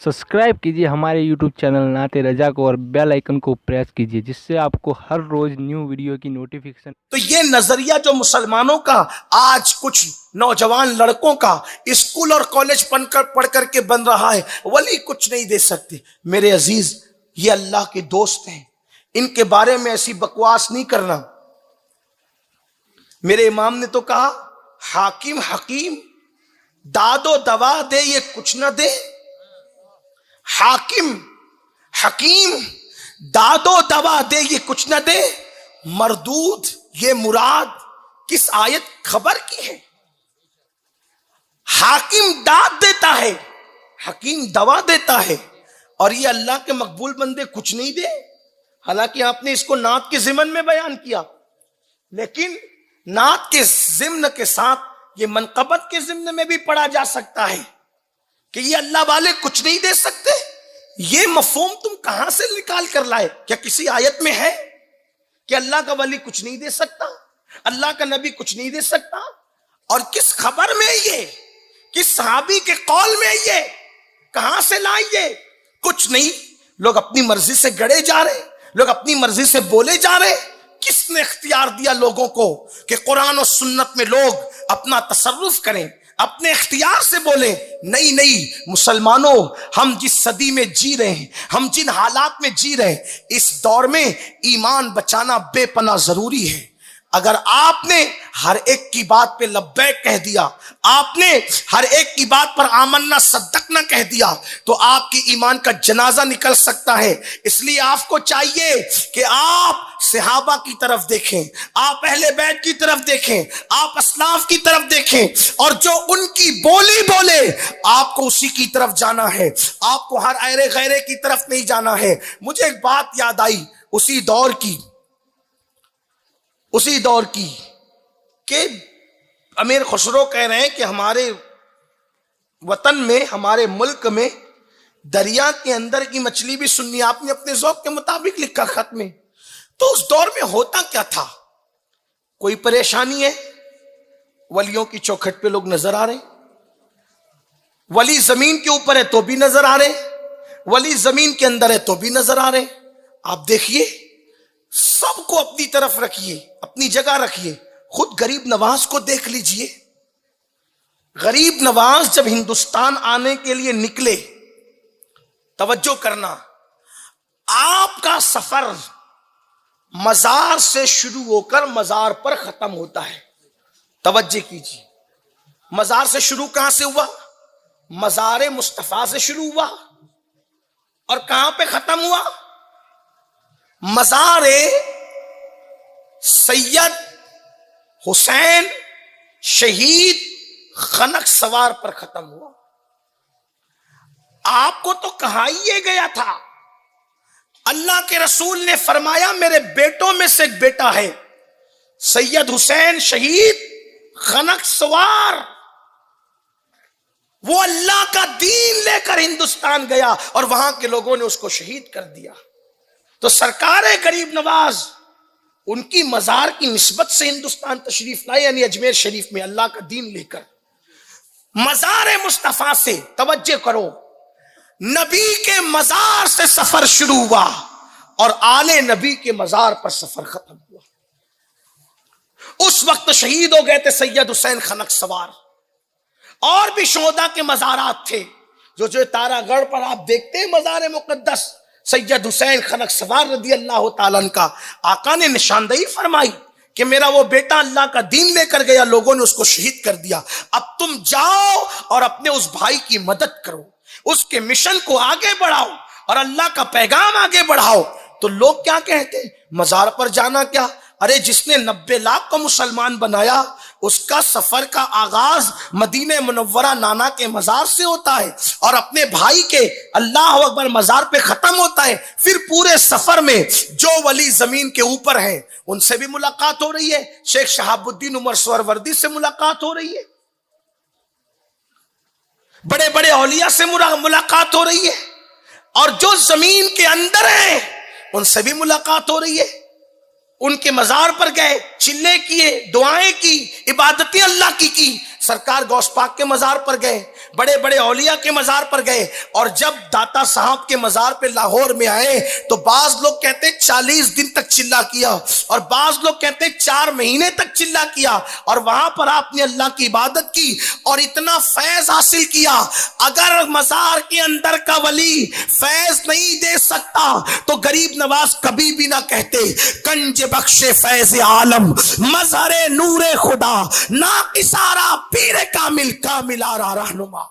Subscribe कीजिए हमारे YouTube channel नाते रजा को और बेल आइकन को प्रेस कीजिए, जिससे आपको हर रोज न्यू वीडियो की नोटिफिकेशन। तो ये नजरिया जो मुसलमानों का आज कुछ नौजवान लड़कों का स्कूल और कॉलेज पढ़ करके बन रहा है, वली कुछ नहीं दे सकते। मेरे अजीज, ये अल्लाह के दोस्त हैं, इनके बारे में ऐसी बकवास नहीं करना। मेरे इमाम ने तो कहा, हाकिम हकीम दादो दवा दे ये कुछ न दे। हाकिम हकीम दादो दवा दे ये कुछ न दे। मरदूद ये मुराद किस आयत खबर की है। हाकिम दाद देता है, हकीम दवा देता है, और ये अल्लाह के मकबूल बंदे कुछ नहीं दे। हालांकि आपने इसको नात के ज़िमन में बयान किया, लेकिन नात के ज़िम्न के साथ ये मनकबत के ज़िम्न में भी पढ़ा जा सकता है कि ये अल्लाह वाले कुछ नहीं दे सकते। ये मफहूम तुम कहां से निकाल कर लाए? क्या किसी आयत में है कि अल्लाह का वली कुछ नहीं दे सकता, अल्लाह का नबी कुछ नहीं दे सकता? और किस खबर में ये, किस सहाबी के कौल में ये, कहां से लाए ये? कुछ नहीं। लोग अपनी मर्जी से गड़े जा रहे, लोग अपनी मर्जी से बोले जा रहे। किसने इख्तियार दिया लोगों को कि कुरान और सुन्नत में लोग अपना तसर्रुफ करें, अपने इख्तियार से बोले? नहीं नहीं मुसलमानों, हम जिस सदी में जी रहे हैं, हम जिन हालात में जी रहे हैं, इस दौर में ईमान बचाना बेपनाह जरूरी है। अगर आपने हर एक की बात पे लब्बैक कह दिया, आपने हर एक की बात पर आमन्ना सद्दकना कह दिया, तो आपकी ईमान का जनाजा निकल सकता है। इसलिए आपको चाहिए कि आप सहाबा की तरफ देखें, आप अहले बैत की तरफ देखें, आप अस्लाफ की तरफ देखें, और जो उनकी बोली बोले आपको उसी की तरफ जाना है। आपको हर ऐरे गैरे की तरफ नहीं जाना है। मुझे एक बात याद आई उसी दौर की कि अमीर खुसरो कह रहे हैं कि हमारे वतन में, हमारे मुल्क में दरिया के अंदर की मछली भी सुन्नी। आपने अपने ज़ौक़ के मुताबिक लिखा खत में। तो उस दौर में होता क्या था? कोई परेशानी है, वलियों की चौखट पे लोग नजर आ रहे, वली जमीन के ऊपर है तो भी नजर आ रहे, वली जमीन के अंदर है तो भी नजर आ रहे। आप देखिए, सबको अपनी तरफ रखिए, अपनी जगह रखिए। खुद गरीब नवाज को देख लीजिए। गरीब नवाज जब हिंदुस्तान आने के लिए निकले, तवज्जो करना, आपका सफर मजार से शुरू होकर मजार पर खत्म होता है। तवज्जो कीजिए, मजार से शुरू कहां से हुआ? मजार मुस्तफा से शुरू हुआ, और कहां पे खत्म हुआ? मज़ारे सैयद हुसैन शहीद खनक सवार पर खत्म हुआ। आपको तो कहा ही ये गया था, अल्लाह के रसूल ने फरमाया मेरे बेटों में से एक बेटा है सैयद हुसैन शहीद खनक सवार। वो अल्लाह का दीन लेकर हिंदुस्तान गया और वहां के लोगों ने उसको शहीद कर दिया। तो सरकार गरीब नवाज उनकी मजार की निस्बत से हिंदुस्तान तशरीफ लाए, यानी अजमेर शरीफ में अल्लाह का दीन लेकर। मजार मुस्तफा से, तवज्जो करो, नबी के मजार से सफर शुरू हुआ और आले नबी के मजार पर सफर खत्म हुआ। उस वक्त शहीद हो गए थे सैयद हुसैन खनक सवार, और भी शोहदा के मजारात थे। जो तारागढ़ पर आप देखते हैं मजार मुकद्दस सैयद हुसैन खनक सवार रदी अल्लाह ताला अन्हु का, आका ने निशानदही फरमाई कि मेरा वो बेटा अल्लाह का दीन लेकर गया, लोगों ने उसको शहीद कर दिया। अब तुम जाओ और अपने उस भाई की मदद करो, उसके मिशन को आगे बढ़ाओ और अल्लाह का पैगाम आगे बढ़ाओ। तो लोग क्या कहते हैं, मजार पर जाना क्या? अरे जिसने 90 लाख को मुसलमान बनाया, उसका सफर का आगाज मदीने मुनव्वरा नाना के मजार से होता है और अपने भाई के अल्लाह अकबर मजार पे खत्म होता है। फिर पूरे सफर में जो वली जमीन के ऊपर हैं उनसे भी मुलाकात हो रही है, शेख शहाबुद्दीन उमर सोहरवर्दी से मुलाकात हो रही है, बड़े बड़े औलिया से मुलाकात हो रही है, और जो जमीन के अंदर हैं उनसे भी मुलाकात हो रही है। उनके मजार पर गए, चिल्ले किए, दुआएं की, इबादतें अल्लाह की सरकार गौस पाक के मजार पर गए, بڑے بڑے اولیاء کے مزار پر گئے، اور جب داتا صاحب کے مزار پہ لاہور میں آئے تو بعض لوگ کہتے 40 دن تک چلا کیا، اور بعض لوگ کہتے 4 مہینے تک چلا کیا، اور وہاں پر آپ نے اللہ کی عبادت کی اور اتنا فیض حاصل کیا۔ اگر مزار کے اندر کا ولی فیض نہیں دے سکتا تو غریب نواز کبھی بھی نہ کہتے کنج بخش فیض عالم، مظہر نور خدا، ناقصارہ پیر کامل، کامل آرا رہنما۔